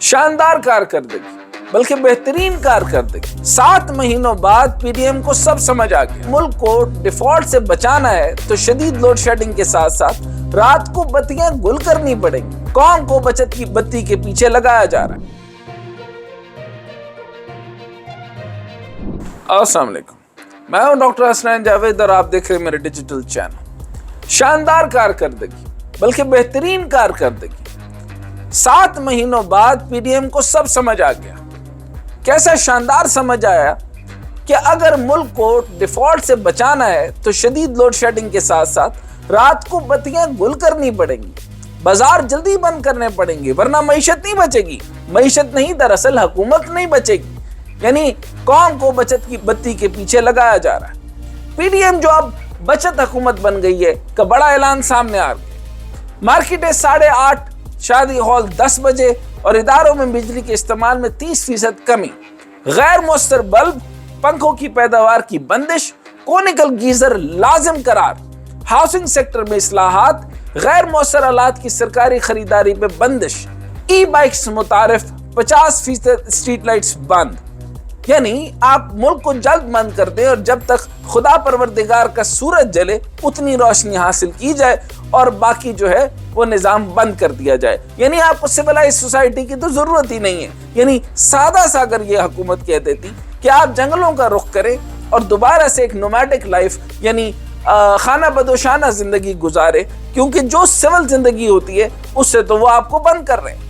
شاندار کارکردگی بلکہ بہترین کارکردگی 7 مہینوں بعد پی ڈی ایم کو سب سمجھ آ گیا۔ ملک کو ڈیفالٹ سے بچانا ہے تو شدید لوڈ شیڈنگ کے ساتھ ساتھ رات کو بتیاں گل کرنی پڑیں گی۔ قوم کو بچت کی بتی کے پیچھے لگایا جا رہا ہے۔ السلام علیکم، میں ہوں ڈاکٹر حسنین جاوید اور آپ دیکھ رہے ہیں میرے ڈیجیٹل چینل۔ شاندار کارکردگی بلکہ بہترین کارکردگی 7 مہینوں بعد پی ڈی ایم کو سب سمجھ آ گیا۔ کیسا شاندار سمجھ آیا کہ اگر ملک کو ڈیفالٹ سے بچانا ہے تو شدید لوڈ شیڈنگ کے ساتھ ساتھ رات کو بتیاں گل کرنی پڑیں گی، بازار جلدی بند کرنے پڑیں گے، ورنہ معیشت نہیں بچے گی۔ معیشت نہیں، دراصل حکومت نہیں بچے گی، یعنی قوم کو بچت کی بتی کے پیچھے لگایا جا رہا ہے۔ پی ڈی ایم جو اب بچت حکومت بن گئی ہے کا بڑا اعلان سامنے آ گیا۔ مارکیٹیں 8:30، شادی ہال 10 بجے اور اداروں میں بجلی کے استعمال میں 30% کمی، غیر مؤثر بلب، پنکھوں کی پیداوار کی بندش، کونیکل گیزر لازم قرار، ہاؤسنگ سیکٹر میں اصلاحات، غیر مؤثر آلات کی سرکاری خریداری پہ بندش، ای بائکس متعارف، 50% اسٹریٹ لائٹس بند۔ یعنی آپ ملک کو جلد بند کر دیں اور جب تک خدا پروردگار کا سورج جلے اتنی روشنی حاصل کی جائے اور باقی جو ہے وہ نظام بند کر دیا جائے۔ یعنی آپ کو سویلائز سوسائٹی کی تو ضرورت ہی نہیں ہے۔ یعنی سادہ سا اگر یہ حکومت کہہ دیتی کہ آپ جنگلوں کا رخ کریں اور دوبارہ سے ایک نومیڈک لائف یعنی خانہ بدوشانہ زندگی گزارے، کیونکہ جو سول زندگی ہوتی ہے اس سے تو وہ آپ کو بند کر رہے ہیں۔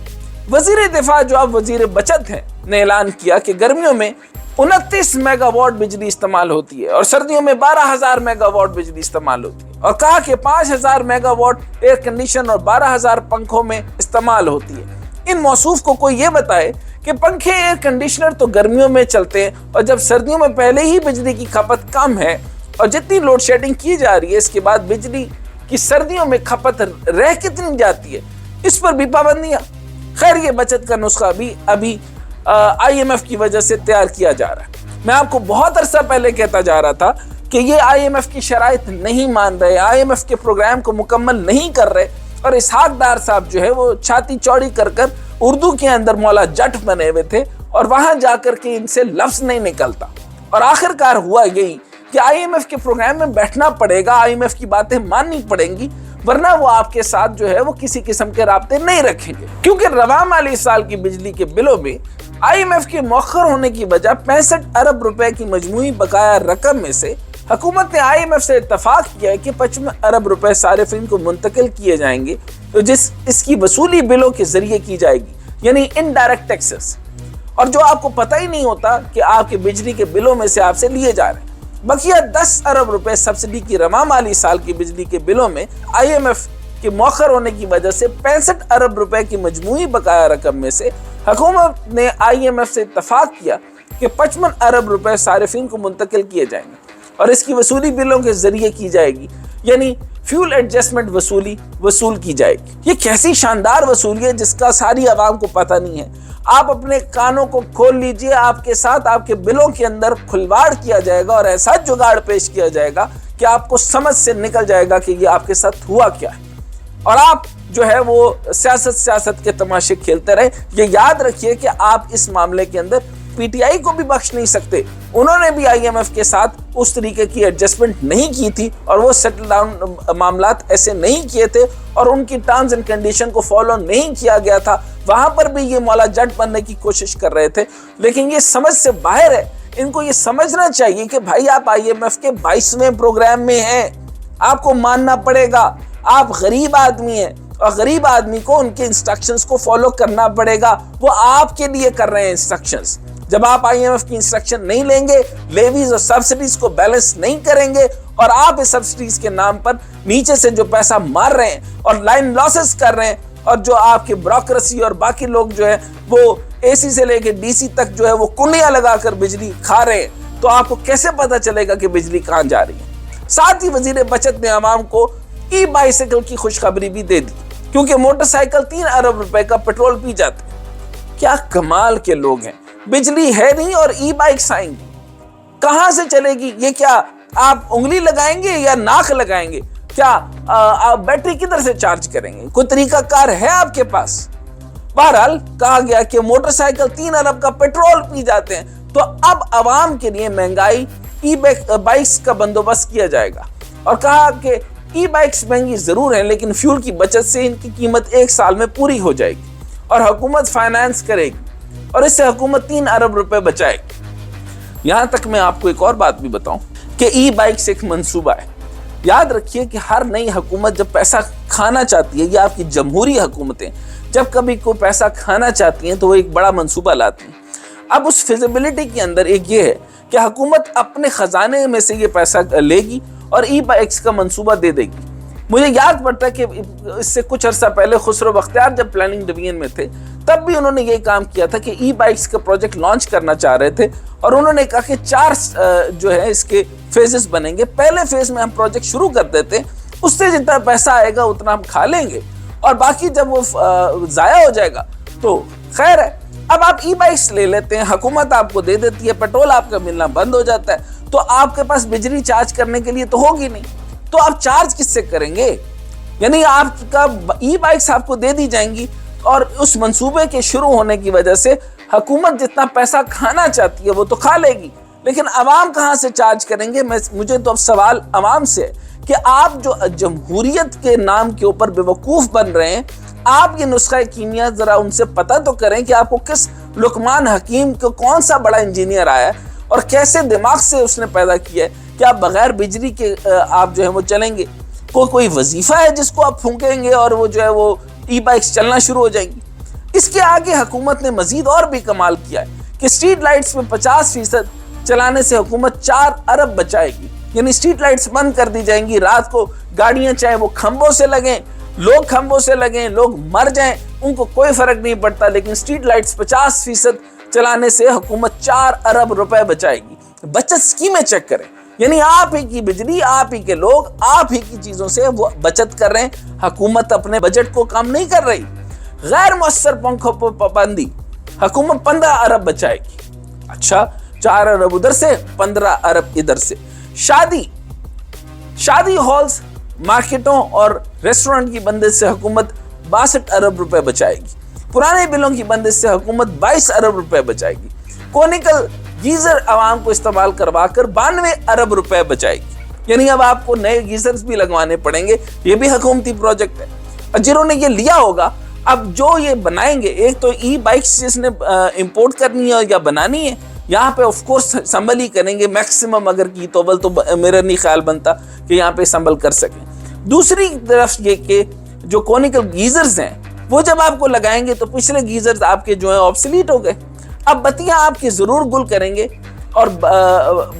وزیر دفاع جو اب وزیر بچت ہیں نے اعلان کیا کہ گرمیوں میں 29 میگا واٹ بجلی استعمال ہوتی ہے اور سردیوں میں 12,000 میگا واٹ بجلی استعمال ہوتی ہے، اور کہا کہ 5,000 میگا واٹ ایئر کنڈیشن اور 12,000 پنکھوں میں استعمال ہوتی ہے۔ ان موصوف کو کوئی یہ بتائے کہ پنکھے ایئر کنڈیشنر تو گرمیوں میں چلتے ہیں اور جب سردیوں میں پہلے ہی بجلی کی کھپت کم ہے اور جتنی لوڈ شیڈنگ کی جا رہی ہے اس کے بعد بجلی کی سردیوں میں کھپت رہ کتنی جاتی ہے، اس پر بھی پابندیاں۔ خیر یہ بچت کا نسخہ بھی ابھی آئی ایم ایف کی وجہ سے تیار کیا جا رہا ہے۔ میں آپ کو بہت عرصہ پہلے کہتا جا رہا تھا کہ یہ آئی ایم ایف کی شرائط نہیں مان رہے، آئی ایم ایف کے پروگرام کو مکمل نہیں کر رہے، اور اسحاق ڈار صاحب جو ہے وہ چھاتی چوڑی کر اردو کے اندر مولا جٹ بنے ہوئے تھے اور وہاں جا کر کے ان سے لفظ نہیں نکلتا، اور آخر کار ہوا یہی کہ آئی ایم ایف کے پروگرام میں بیٹھنا پڑے گا، آئی ایم ایف کی باتیں ماننی پڑیں گی، ورنہ وہ آپ کے ساتھ جو ہے وہ کسی قسم کے رابطے نہیں رکھیں گے۔ کیونکہ رواں مالی سال کی بجلی کے بلوں میں آئی ایم ایف کے مؤخر ہونے کی وجہ 65 ارب روپے کی مجموعی بقایا رقم میں سے حکومت نے آئی ایم ایف سے اتفاق کیا ہے کہ 55 ارب روپے صارفین کو منتقل کیے جائیں گے، تو اس کی وصولی بلوں کے ذریعے کی جائے گی، یعنی انڈائریکٹ ٹیکسز، اور جو آپ کو پتہ ہی نہیں ہوتا کہ آپ کے بجلی کے بلوں میں سے آپ سے لیے جا رہے ہیں۔ بقیہ 10 ارب روپے سبسڈی کی رواں مالی سال کی بجلی کے بلوں میں آئی ایم ایف کے مؤخر ہونے کی وجہ سے 65 ارب روپے کی مجموعی بقایا رقم میں سے حکومت نے آئی ایم ایف سے اتفاق کیا کہ 55 ارب روپے صارفین کو منتقل کیے جائیں گے اور اس کی وصولی بلوں کے ذریعے کی جائے گی، یعنی فیول ایڈجسٹمنٹ وصول کی جائے گی۔ یہ کیسی شاندار وصولی ہے جس کا ساری عوام کو پتہ نہیں ہے۔ آپ اپنے کانوں کو کھول لیجئے، آپ کے ساتھ آپ کے بلوں کے اندر کھلواڑ کیا جائے گا اور ایسا جگاڑ پیش کیا جائے گا کہ آپ کو سمجھ سے نکل جائے گا کہ یہ آپ کے ساتھ ہوا کیا ہے، اور آپ جو ہے وہ سیاست کے تماشے کھیلتے رہے۔ یہ یاد رکھیے کہ آپ اس معاملے کے اندر پی ٹی آئی کو بھی بخش نہیں سکتے، انہوں نے بھی آئی ایم ایف کے ساتھ اس طریقے کی ایڈجسٹمنٹ نہیں کی تھی اور وہ سیٹل ڈاؤن معاملات ایسے نہیں کیے تھے اور ان کی ٹرمز اینڈ کنڈیشن کو فالو نہیں کیا گیا تھا، وہاں پر بھی یہ مولا جٹ بننے کی کوشش کر رہے تھے، لیکن یہ سمجھ سے باہر ہے۔ ان کو یہ سمجھنا چاہیے کہ بھائی آپ آئی ایم ایف کے 22ویں پروگرام میں ہیں، آپ کو ماننا پڑے گا، آپ غریب آدمی ہیں اور غریب آدمی کو ان کے انسٹرکشنز کو فالو کرنا پڑے گا، وہ آپ کے لیے کر رہے ہیں انسٹرکشنز۔ جب آپ آئی ایم ایف کی انسٹرکشن نہیں لیں گے، لیویز اور سبسڈیز کو بیلنس نہیں کریں گے اور آپ اس سبسڈیز کے نام پر نیچے سے جو پیسہ مار رہے ہیں اور لائن لاسز کر رہے ہیں، اور جو آپ کی بروکریسی اور باقی لوگ جو ہے وہ اے سی سے لے کے ڈی سی تک جو ہے وہ کنڈیاں لگا کر بجلی کھا رہے ہیں، تو آپ کو کیسے پتہ چلے گا کہ بجلی کہاں جا رہی ہے؟ ساتھ ہی وزیر بچت نے عوام کو ای بائیسیکل کی خوشخبری بھی دے دی، کیونکہ موٹر سائیکل 3 ارب روپے کا پیٹرول پی جاتے ہیں۔ کیا کمال کے لوگ ہیں، بجلی ہے نہیں اور ای بائکس آئیں گی، کہاں سے چلے گی؟ یہ کیا آپ انگلی لگائیں گے یا ناک لگائیں گے؟ کیا آپ بیٹری کدھر سے چارج کریں گے؟ کوئی طریقہ کار ہے آپ کے پاس؟ बहरहाल कहा गया कि मोटरसाइकिल 3 अरब का पेट्रोल पी जाते हैं, तो अब आवाम के लिए महंगाई ई बाइक्स का बंदोबस्त किया जाएगा। और कहा कि ई बाइक्स महंगी जरूर हैं, लेकिन फ्यूल की बचत से इनकी कीमत 1 साल में पूरी हो जाएगी और हुकूमत फाइनेंस करेगी और इससे हुकूमत 3 अरब रुपए बचाएगी। यहां तक मैं आपको एक और बात भी बताऊं कि ई बाइक्स एक मंसूबा है। याद रखिए कि हर नई हुकूमत जब पैसा खाना चाहती है, या आपकी जमहूरी हुकूमतें जब कभी कोई पैसा खाना चाहती हैं, तो वो एक बड़ा मंसूबा लाती हैं। अब उस फिजिबिलिटी के अंदर एक ये है कि हुकूमत अपने खजाने में से ये पैसा लेगी और ई बाइक्स का मंसूबा दे देगी। मुझे याद पड़ता है कि इससे कुछ अर्सा पहले खुसरो बख्तियार जब प्लानिंग डिवीजन में थे, तब भी उन्होंने ये काम किया था कि ई बाइक्स का प्रोजेक्ट लॉन्च करना चाह रहे थे और उन्होंने कहा कि 4 जो है इसके फेजेस बनेंगे। पहले फेज में हम प्रोजेक्ट शुरू कर देते, उससे जितना पैसा आएगा उतना हम खा लेंगे और बाकी जब वो जाया हो जाएगा तो खैर है। अब आप ई बाइक्स ले लेते हैं, हुकूमत आपको दे देती है, पेट्रोल आपका मिलना बंद हो जाता है, तो आपके पास बिजली चार्ज करने के लिए तो होगी नहीं, तो आप चार्ज किससे करेंगे? यानी आपका ई बाइक्स आपको दे दी जाएंगी और उस मंसूबे के शुरू होने की वजह से हुकूमत जितना पैसा खाना चाहती है वो तो खा लेगी, लेकिन अवाम कहाँ से चार्ज करेंगे? मुझे तो अब सवाल अवाम से है कि आप जो जमहूरियत के नाम के ऊपर बेवकूफ़ बन रहे हैं, आप ये नुस्खा कीमिया जरा उनसे पता तो करें कि आपको किस लुकमान हकीम को कौन सा बड़ा इंजीनियर आया है और कैसे दिमाग से उसने पैदा किया है कि आप बगैर बिजली के आप जो है वो चलेंगे। कोई वजीफा है जिसको आप फूंकेंगे और वो जो है वो ई बाइक्स चलना शुरू हो जाएंगी। इसके आगे हुकूमत ने मजीद और भी कमाल किया है कि स्ट्रीट लाइट्स में 50% चलाने से हुकूमत 4 अरब बचाएगी। यानी स्ट्रीट लाइट्स बंद कर दी जाएंगी, रात को गाड़ियां चाहे वो खंभों से लगें, लोग खंभों से लगें, लोग मर जाएं, उनको कोई फर्क नहीं पड़ता, लेकिन स्ट्रीट लाइट्स 50% चलाने से हुकूमत 4 अरब रुपए बचाएगी। बचत स्कीमें चेक करें, यानी आप ही की बिजली, आप ही के लोग, आप ही की चीजों से वो बचत कर रहे हैं। हुकूमत अपने बजट को कम नहीं कर रही। गैर मुअस्सर पंखों पर पाबंदी, हुकूमत 15 अरब बचाएगी। अच्छा, 4 अरब उधर से, 15 अरब इधर से। शादी हॉल्स, मार्केटों और रेस्टोरेंट की बंदिश से हुकूमत 62 अरब रुपए बचाएगी। पुराने बिलों की बंदिश से हुकूमत 22 अरब रुपए बचाएगी। कोनिकल गीजर आवाम को इस्तेमाल करवा कर 92 अरब रुपए बचाएगी। यानी अब आपको नए गीजर्स भी लगवाने पड़ेंगे, ये भी हुकूमती प्रोजेक्ट है। और जिन्होंने ये लिया होगा, अब जो ये बनाएंगे, एक तो ई बाइक्स जिसने इंपोर्ट करनी है या बनानी है, यहाँ पे ऑफ कोर्स संभल ही करेंगे मैक्सिमम, अगर की तो मेरा नहीं ख्याल बनता कि यहाँ पे संभल कर सकें। दूसरी तरफ ये कि जो कोनिकल गीजर्स हैं वो जब आपको लगाएंगे तो पिछले गीजर्स आपके जो है ऑब्सोलीट हो गए। अब बत्तियां आपकी जरूर गुल करेंगे और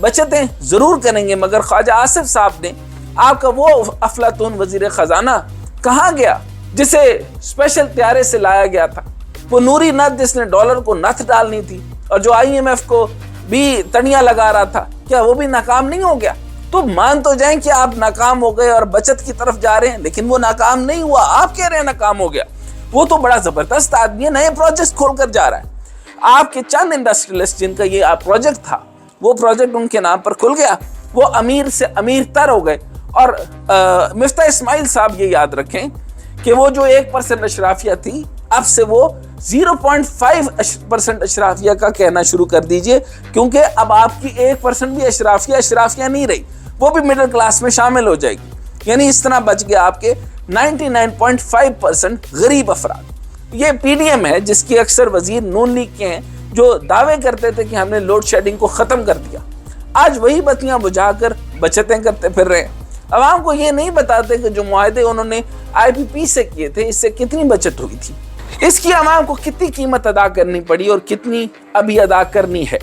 बचतें जरूर करेंगे, मगर ख्वाजा आसिफ साहब ने आपका वो अफलातून वजीर खजाना कहाँ गया जिसे स्पेशल त्यारे से लाया गया था? वो नूरी नथ जिसने डॉलर को नथ डालनी थी और जो IMF को भी तनिया लगा रहा था, क्या वो भी नाकाम नहीं हो गया? तो मान तो जाएं कि आप नाकाम हो गए और बचत की तरफ जा रहे हैं, लेकिन वो नाकाम नहीं हुआ। आप कह रहे हैं नाकाम हो गया। वो तो बड़ा जबरदस्त आदमी है, नए प्रोजेक्ट खोल कर जा रहा है। आपके चंद इंडस्ट्रियलिस्ट जिनका ये प्रोजेक्ट था, वो प्रोजेक्ट उनके नाम पर खुल गया, वो अमीर से अमीर तर हो गए। और मिफ्ता इस्माइल साहब ये याद रखें कि वो जो 1% अशराफिया थी, अब से वो 0.5% अशराफिया का कहना शुरू कर दीजिए, क्योंकि अब आपकी 1% भी अशराफिया नहीं रही, वो भी मिडिल क्लास में शामिल हो जाएगी। यानी इस तरह बच गया आपके 99.5% गरीब अफराद। ये PDM है जिसके अक्सर वजीर नून लीग के हैं, जो दावे करते थे कि हमने लोड शेडिंग को खत्म कर दिया। आज वही बत्तियां बुझाकर बचतें करते फिर रहे हैं। अवाम को ये नहीं बताते कि जो मुआहदे उन्होंने IPP से किए थे, इससे कितनी बचत हुई थी, इसकी अवाम को कितनी कीमत अदा करनी पड़ी और कितनी अभी अदा करनी है।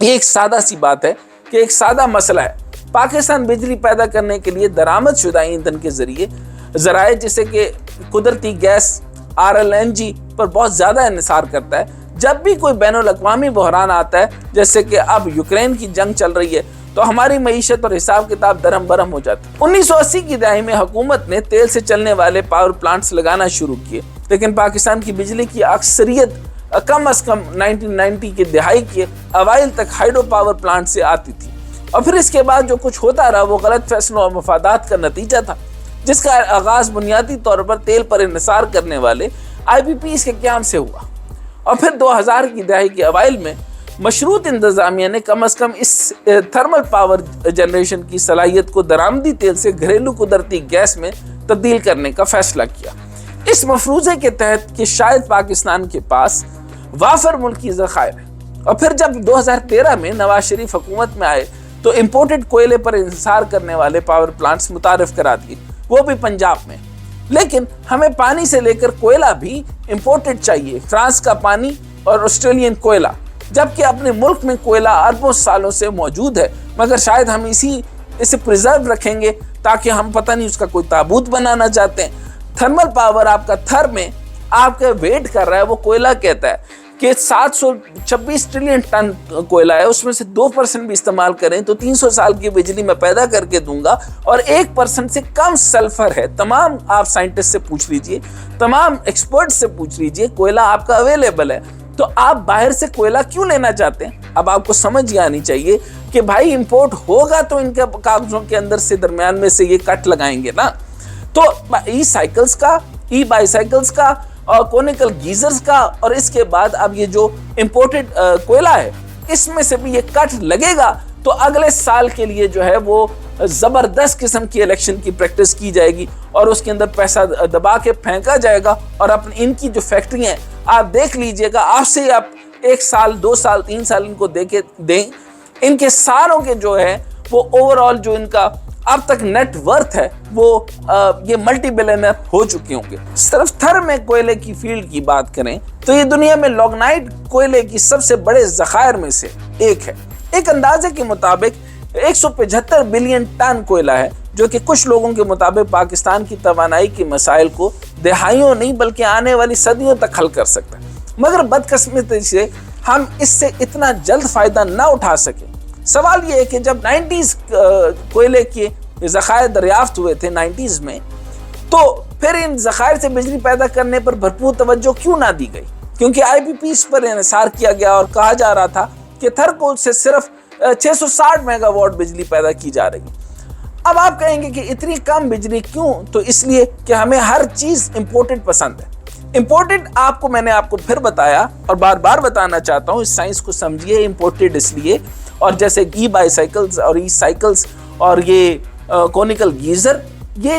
ये एक सादा सी बात है कि एक सादा मसला है। पाकिस्तान बिजली पैदा करने के लिए दरामद शुदा ईंधन के जरिए जराए जैसे कि कुदरती गैस RLNG पर बहुत ज़्यादा इन्हिसार करता है। जब भी कोई बैनुल अक़वामी बहरान आता है, जैसे कि अब यूक्रेन की जंग चल रही है, तो हमारी मईशत और हिसाब किताब दरम बरम हो जाती है। 1980 की दहाई में हुकूमत ने तेल से चलने वाले पावर प्लांट्स लगाना शुरू किए, लेकिन पाकिस्तान की बिजली की अक्सरियत कम अज़ कम 1990 की दहाई के अवाइल तक हाइड्रो पावर प्लांट से आती थी। और फिर इसके बाद जो कुछ होता रहा वो गलत फैसलों और मफादात का नतीजा था, जिसका आगाज़ बुनियादी तौर पर तेल पर इन्हिसार करने वाले IPPs के क्याम से हुआ। और फिर 2000 की दहाई के अवाइल में मशरूत इंतजामिया ने कम अज़ कम इस थर्मल पावर जनरेशन की सलाहियत को दरामदी तेल से घरेलू कुदरती गैस में तब्दील करने का फैसला किया। इस मफरूज़े के तहत कि शायद पाकिस्तान के पास वाफर मुल्की ज़खायर है। और फिर जब 2013 में नवाज शरीफ हुकूमत में आए तो इम्पोर्टेड कोयले पर इंसार करने वाले पावर प्लांट्स मुतारिफ करा दिए, वो भी पंजाब में। लेकिन हमें पानी से लेकर कोयला भी इम्पोर्टेड चाहिए, फ्रांस का पानी और ऑस्ट्रेलियन कोयला, जबकि अपने मुल्क में कोयला अरबों सालों से मौजूद है, मगर शायद हम इसे प्रिजर्व रखेंगे ताकि हम पता नहीं उसका कोई ताबूत बनाना चाहते हैं। थर्मल पावर आपका थर में आपका वेट कर रहा है, वो कोयला कहता है कि 726 ट्रिलियन टन कोयला है, उसमें से 2% भी इस्तेमाल करें तो 300 साल की बिजली मैं पैदा करके दूंगा, और 1% से कम सल्फर है। तमाम आप साइंटिस्ट से पूछ लीजिए, तमाम एक्सपर्ट से पूछ लीजिए, कोयला आपका अवेलेबल है, तो आप बाहर से कोयला क्यों लेना चाहते हैं? अब आपको समझ ये आनी चाहिए कि भाई इंपोर्ट होगा तो इनके कागजों के अंदर से दरमियान में से ये कट लगाएंगे ना। तो ई साइकिल्स का, ई बाईसाइकिल्स का और कोनिकल गीजर्स का, और इसके बाद अब ये जो इंपोर्टेड कोयला है इसमें से भी ये कट लगेगा, तो अगले साल के लिए जो है वो जबरदस्त किस्म की इलेक्शन की प्रैक्टिस की जाएगी और उसके अंदर पैसा दबा के फेंका जाएगा। और अपनी इनकी जो फैक्ट्री हैं आप देख लीजिएगा, आपसे आप 1 साल 2 साल 3 साल इनको दें, इनके सारों के जो है वो ओवरऑल जो इनका अब तक नेट वर्थ है वो ये मल्टी बिलियनर हो चुके होंगे। सिर्फ थर में कोयले की फील्ड की बात करें तो ये दुनिया में लॉग्नाइट कोयले की सबसे बड़े ज़खायर में से एक है। एक अंदाजे के मुताबिक 175 बिलियन टन कोयला है, जो कि कुछ लोगों के मुताबिक पाकिस्तान की तवानाई के मसाइल को दहाइयों नहीं बल्कि आने वाली सदियों तक हल कर सकता है। मगर बदकिस्मती से हम इससे इतना जल्द फायदा ना उठा सके। सवाल ये है कि जब 90s कोयले के ज़खायर दरियाफ्त हुए थे 90s में, तो फिर इन ज़खायर से बिजली पैदा करने पर भरपूर तवज्जो क्यों ना दी गई? क्योंकि IPPs पर इंसार किया गया और कहा जा रहा था कि थर कोल से सिर्फ 660 मेगावाट बिजली पैदा की जा रही है। अब आप कहेंगे कि इतनी कम बिजली क्यों? तो इसलिए कि हमें हर चीज़ इम्पोर्टेड पसंद है। इम्पोर्टेड मैंने आपको फिर बताया और बार बार बताना चाहता हूँ, इस साइंस को समझिए। इम्पोर्टेड इसलिए, और जैसे ई बाईसाइकिल्स और ई साइकिल्स और ये कोनिकल गीजर, ये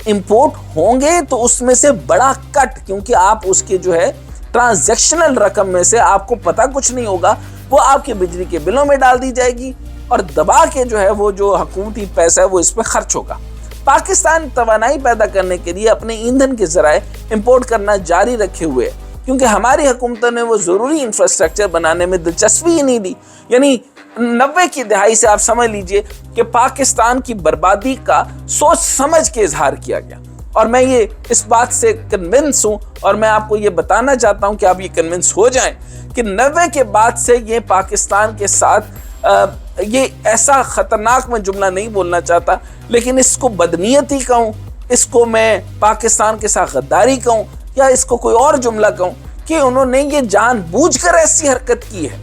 इंपोर्ट होंगे तो उसमें से बड़ा कट, क्योंकि आप उसके जो है ट्रांजैक्शनल रकम में से आपको पता कुछ नहीं होगा, वो आपके बिजली के बिलों में डाल दी जाएगी और दबा के जो है वो जो हुकूमती पैसा है वो इस पर खर्च होगा। पाकिस्तान तवानाई पैदा करने के लिए अपने ईंधन के ज़राए इंपोर्ट करना जारी रखे हुए है, क्योंकि हमारी हुकूमतों ने वो ज़रूरी इंफ्रास्ट्रक्चर बनाने में दिलचस्पी ही नहीं दी। यानी 90 की दहाई से आप समझ लीजिए कि पाकिस्तान की बर्बादी का सोच समझ के इजहार किया गया, और मैं ये इस बात से कन्विंस हूँ और मैं आपको ये बताना चाहता हूँ कि आप ये कन्विंस हो जाएं कि 90 के बाद से ये पाकिस्तान के साथ ये ऐसा ख़तरनाक, मैं जुमला नहीं बोलना चाहता लेकिन इसको बदनीयती कहूँ, इसको मैं पाकिस्तान के साथ गद्दारी कहूँ, या इसको कोई और जुमला कहूँ, कि उन्होंने ये जानबूझकर ऐसी हरकत की है।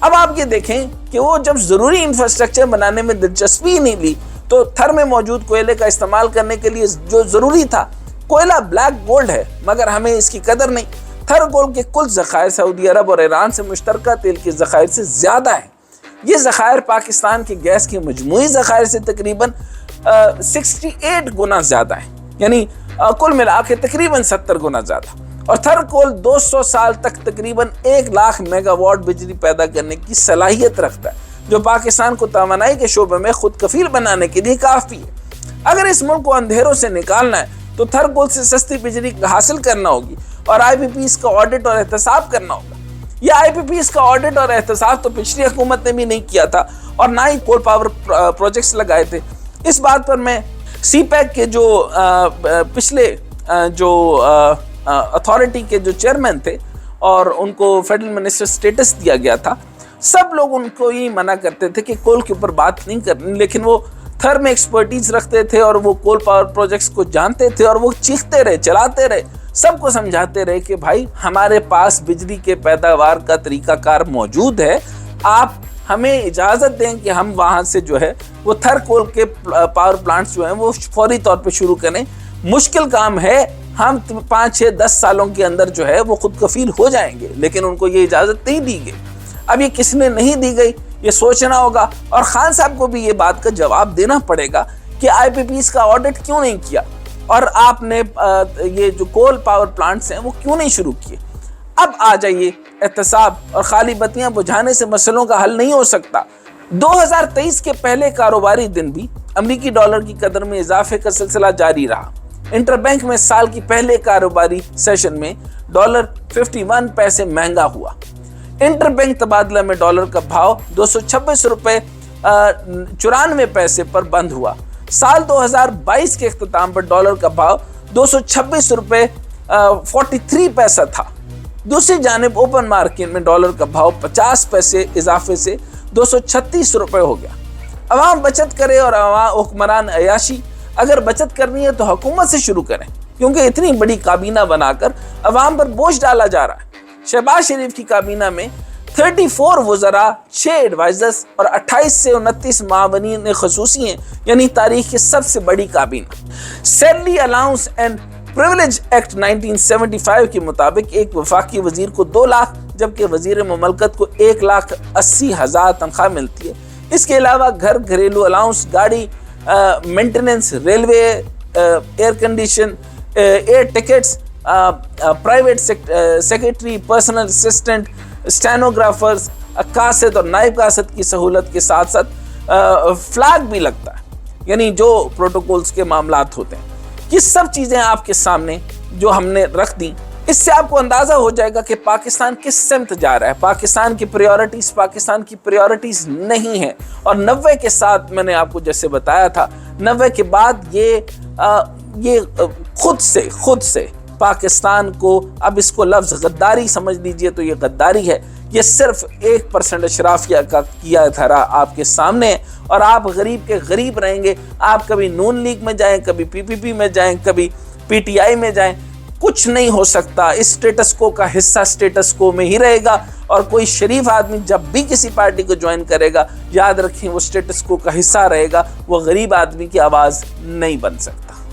अब आप ये देखें कि वो जब ज़रूरी इंफ्रास्ट्रक्चर बनाने में दिलचस्पी नहीं ली तो थर में मौजूद कोयले का इस्तेमाल करने के लिए जो ज़रूरी था, कोयला ब्लैक गोल्ड है मगर हमें इसकी कदर नहीं। थर गोल्ड के कुल ज़खायर सऊदी अरब और ईरान से मुश्तरका तेल के ज़खायर से ज़्यादा है। ये ज़खायर पाकिस्तान के गैस के मजमूई ज़खायर से तकरीबन 68 गुना ज़्यादा है, यानी कुल मिला के तकरीबन 70 गुना ज़्यादा। और थर कोल 200 साल तक तकरीबन 1 लाख मेगावाट बिजली पैदा करने की सलाहियत रखता है, जो पाकिस्तान को तवानाई के शोबे में खुद कफील बनाने के लिए काफ़ी है। अगर इस मुल्क को अंधेरों से निकालना है तो थर कोल से सस्ती बिजली हासिल करना होगी और IPPs का ऑडिट और एहतसाब करना होगा। यह IPPs का ऑडिट और एहतसाब तो पिछली हुकूमत ने भी नहीं किया था और ना ही कोल पावर प्रोजेक्ट्स लगाए थे। इस बात पर मैं CPEC के जो पिछले जो अथॉरिटी के जो चेयरमैन थे और उनको फेडरल मिनिस्टर स्टेटस दिया गया था, सब लोग उनको ही मना करते थे कि कोल के ऊपर बात नहीं करनी, लेकिन वो थर में एक्सपर्टीज रखते थे और वो कोल पावर प्रोजेक्ट्स को जानते थे और वो चीखते रहे, चलाते रहे, सबको समझाते रहे कि भाई हमारे पास बिजली के पैदावार का तरीकाकार मौजूद है, आप हमें इजाज़त दें कि हम वहाँ से जो है वो थर कोल के पावर प्लांट्स जो हैं वो फौरी तौर पे शुरू करें। मुश्किल काम है, ہم 5-6-10 سالوں کے اندر جو ہے وہ خود کفیل ہو جائیں گے، لیکن ان کو یہ اجازت نہیں دی گئی۔ اب یہ کس نے نہیں دی گئی، یہ سوچنا ہوگا، اور خان صاحب کو بھی یہ بات کا جواب دینا پڑے گا کہ آئی پی پیز کا آڈٹ کیوں نہیں کیا، اور آپ نے یہ جو کول پاور پلانٹس ہیں وہ کیوں نہیں شروع کیے۔ اب آ جائیے، احتساب اور خالی بتیاں بجھانے سے مسئلوں کا حل نہیں ہو سکتا۔ 2023 کے پہلے کاروباری دن بھی امریکی ڈالر کی قدر میں اضافے کا سلسلہ جاری رہا۔ انٹر بینک میں سال کی پہلے کاروباری سیشن میں ڈالر 51 پیسے مہنگا ہوا۔ انٹر بینک تبادلہ میں ڈالر کا بھاؤ 226 روپے 94 پیسے پر بند ہوا۔ سال 2022 کے اختتام پر ڈالر کا بھاؤ 226 روپے 43 پیسہ تھا۔ دوسری جانب اوپن مارکیٹ میں ڈالر کا بھاؤ 50 پیسے اضافے سے 236 روپے ہو گیا۔ عوام بچت کرے اور حکمران عیاشی، اگر بچت کرنی ہے تو حکومت سے شروع کریں، کیونکہ اتنی بڑی کابینہ بنا کر عوام پر بوجھ ڈالا جا رہا ہے۔ شہباز شریف کی کابینہ میں 34 وزراء، 6 ایڈوائزرز اور 28 سے 29 معاونین خصوصی ہیں، یعنی تاریخ کی سب سے بڑی کابینہ۔ Salary allowance and privilege act 1975 کے مطابق ایک وفاقی وزیر کو 2 لاکھ جبکہ وزیر مملکت کو 1,80,000 تنخواہ ملتی ہے۔ اس کے علاوہ گھر، گھریلو الاؤنس، گاڑی maintenance, railway, air condition, air tickets, private secretary, personal assistant, stenographers, قاصد اور نائب قاصد کی سہولت کے ساتھ ساتھ فلیگ بھی لگتا ہے، یعنی جو پروٹوکولز کے معاملات ہوتے ہیں۔ یہ سب چیزیں آپ کے سامنے جو ہم نے رکھ دیں، اس سے آپ کو اندازہ ہو جائے گا کہ پاکستان کس سمت جا رہا ہے۔ پاکستان کی پریورٹیز نہیں ہیں، اور 90 کے ساتھ میں نے آپ کو جیسے بتایا تھا، 90 کے بعد یہ خود سے پاکستان کو، اب اس کو لفظ غداری سمجھ لیجئے تو یہ غداری ہے، یہ صرف 1% اشرافیہ کا کیا دھرا آپ کے سامنے ہے، اور آپ غریب کے غریب رہیں گے۔ آپ کبھی نون لیگ میں جائیں، کبھی پی پی پی میں جائیں، کبھی پی ٹی آئی میں جائیں، کچھ نہیں ہو سکتا۔ اس سٹیٹس کو کا حصہ سٹیٹس کو میں ہی رہے گا، اور کوئی شریف آدمی جب بھی کسی پارٹی کو جوائن کرے گا، یاد رکھیں وہ سٹیٹس کو کا حصہ رہے گا، وہ غریب آدمی کی آواز نہیں بن سکتا۔